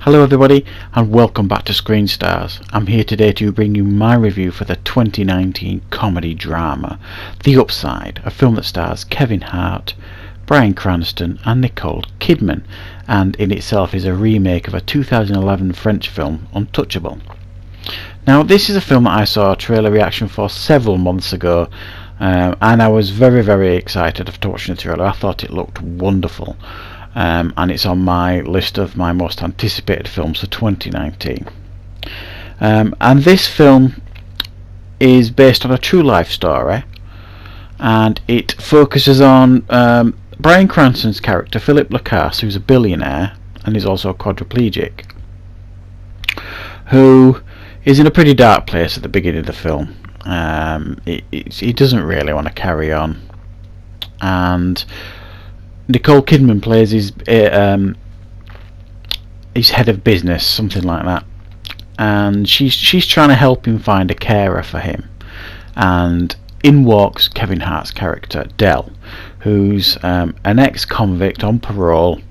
Hello everybody and welcome back to Screen Stars. I'm here today to bring you my review for the 2019 comedy drama The Upside, a film that stars Kevin Hart, Bryan Cranston and Nicole Kidman, and in itself is a remake of a 2011 French film, Untouchable. Now this is a film that I saw a trailer reaction for several months ago, and I was very excited after watching the trailer. I thought it looked wonderful. And it's on my list of my most anticipated films for 2019. And this film is based on a true life story, and it focuses on Bryan Cranston's character Philip Lacasse, who's a billionaire and is also a quadriplegic, who is in a pretty dark place at the beginning of the film. He doesn't really want to carry on, and Nicole Kidman plays his head of business, something like that, and she's trying to help him find a carer for him. And in walks Kevin Hart's character Dell, who's an ex-convict on parole,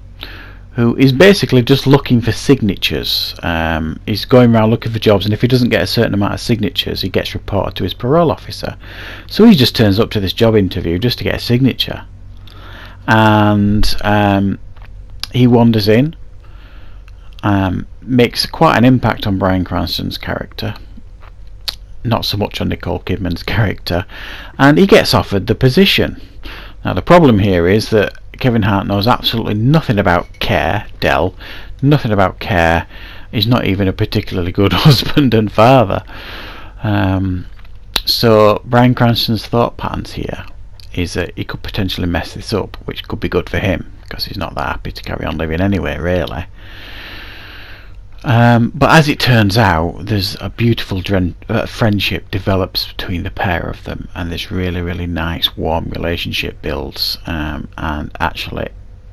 who is basically just looking for signatures. He's going around looking for jobs, and if he doesn't get a certain amount of signatures, he gets reported to his parole officer. So he just turns up to this job interview just to get a signature. And he wanders in, makes quite an impact on Bryan Cranston's character, not so much on Nicole Kidman's character, and he gets offered the position. Now the problem here is that Kevin Hart knows absolutely nothing about care, Dell, nothing about care. He's not even a particularly good husband and father. So Bryan Cranston's thought patterns here is that he could potentially mess this up, which could be good for him because he's not that happy to carry on living anyway, really. But as it turns out, there's a beautiful friendship develops between the pair of them, and this really nice warm relationship builds, and actually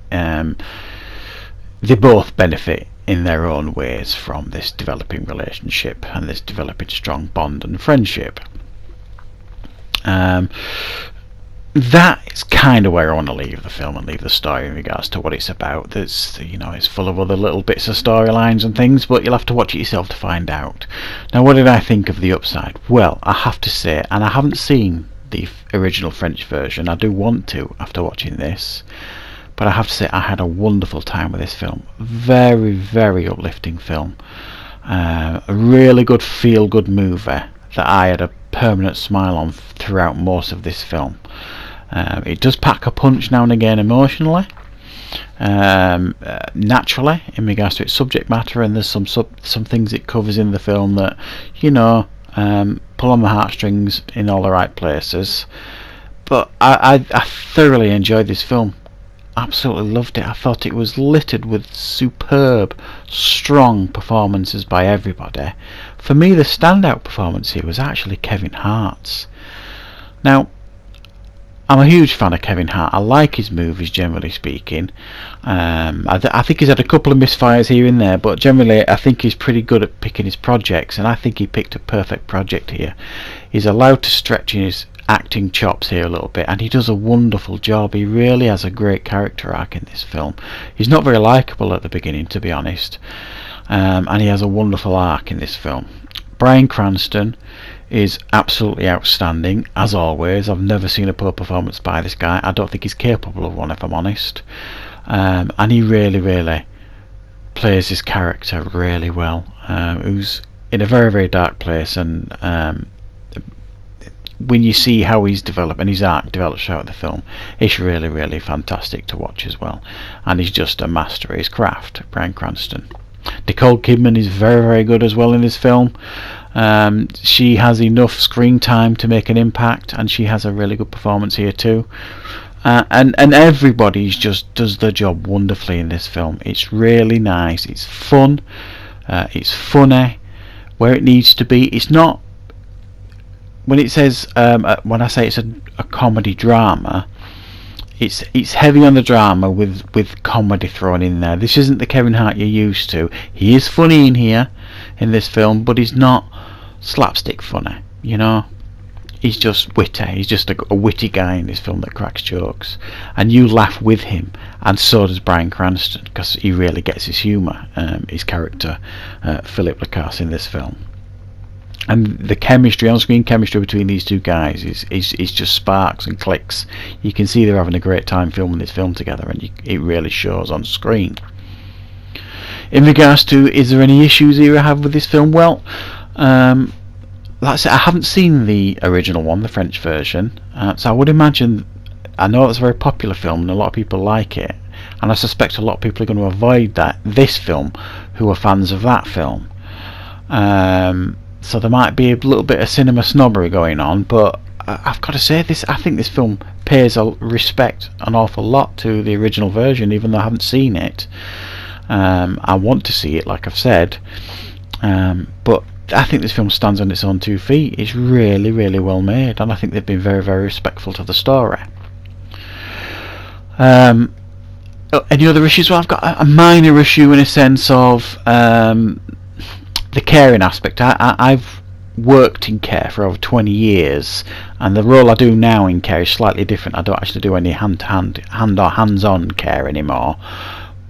they both benefit in their own ways from this developing relationship and this developing strong bond and friendship. That is kind of where I want to leave the film and leave the story in regards to what it's about. There's, it's full of other little bits of storylines and things, but you'll have to watch it yourself to find out. Now, what did I think of The Upside? Well, I have to say, and I haven't seen the original French version. I do want to after watching this, but I have to say I had a wonderful time with this film. Very uplifting film. A really good feel-good movie that I had a permanent smile on throughout most of this film. It does pack a punch now and again emotionally, naturally, in regards to its subject matter, and there's some things it covers in the film that pull on the heartstrings in all the right places. But I thoroughly enjoyed this film. Absolutely loved it. I thought it was littered with superb, strong performances by everybody. For me, the standout performance here was actually Kevin Hart's. Now, I'm a huge fan of Kevin Hart. I like his movies, generally speaking. I think he's had a couple of misfires here and there, but generally I think he's pretty good at picking his projects, and I think he picked a perfect project here. He's allowed to stretch in his acting chops here a little bit, and he does a wonderful job. He really has a great character arc in this film. He's not very likeable at the beginning, to be honest, and he has a wonderful arc in this film. Bryan Cranston is absolutely outstanding, as always. I've never seen a poor performance by this guy. I don't think he's capable of one, if I'm honest. And he really plays his character really well, who's in a very dark place, and when you see how he's developed and his arc develops throughout the film, it's really fantastic to watch as well. And he's just a master of his craft, Bryan Cranston. Nicole Kidman is very good as well in this film. She has enough screen time to make an impact, and she has a really good performance here too. And everybody just does their job wonderfully in this film. It's really nice. It's fun. It's funny where it needs to be. It's not. When it says, when I say it's a comedy drama, it's heavy on the drama with comedy thrown in there. This isn't the Kevin Hart you're used to. He is funny in here in this film, but he's not slapstick funny. he's just witty. He's just a witty guy in this film that cracks jokes, and you laugh with him, and so does Bryan Cranston, because he really gets his humour. His character, Philip Lacasse, in this film, and the chemistry, on-screen chemistry between these two guys is just sparks and clicks. You can see they're having a great time filming this film together, and it really shows on screen. In regards to, is there any issues here I have with this film? Well, like I said, I haven't seen the original one, the French version, so I would imagine, I know it's a very popular film and a lot of people like it, and I suspect a lot of people are going to avoid this film who are fans of that film. So there might be a little bit of cinema snobbery going on, but I've got to say, I think this film pays respect an awful lot to the original version, even though I haven't seen it. I want to see it, like I've said, but I think this film stands on its own 2 feet. It's really, really well made, and I think they've been very, very respectful to the story. Any other issues? Well, I've got a minor issue in a sense of the caring aspect. I've worked in care for over 20 years, and the role I do now in care is slightly different. I don't actually do any hand or hands-on care anymore,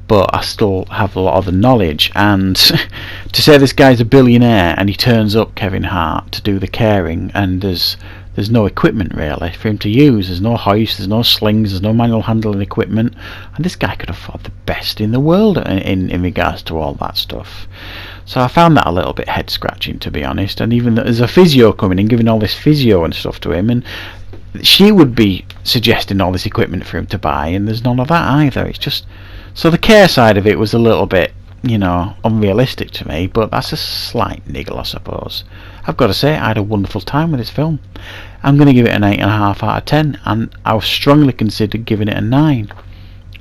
but I still have a lot of the knowledge. And to say this guy's a billionaire and he turns up, Kevin Hart, to do the caring, and there's no equipment really for him to use. There's no hoist, there's no slings, there's no manual handling equipment, and this guy could afford the best in the world in regards to all that stuff. So I found that a little bit head scratching, to be honest. And even there's a physio coming in, giving all this physio and stuff to him, and she would be suggesting all this equipment for him to buy, and there's none of that either. It's just, so the care side of it was a little bit, unrealistic to me, but that's a slight niggle, I suppose. I've got to say, I had a wonderful time with this film. I'm going to give it an 8.5 out of 10, and I strongly considered giving it a 9.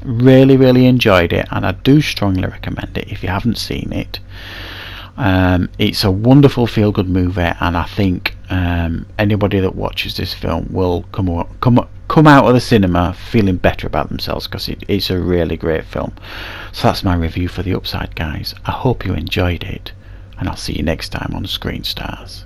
Really, really enjoyed it, and I do strongly recommend it if you haven't seen it. It's a wonderful feel-good movie, and I think anybody that watches this film will come out of the cinema feeling better about themselves, because it's a really great film. So that's my review for The Upside, guys. I hope you enjoyed it, and I'll see you next time on Screen Stars.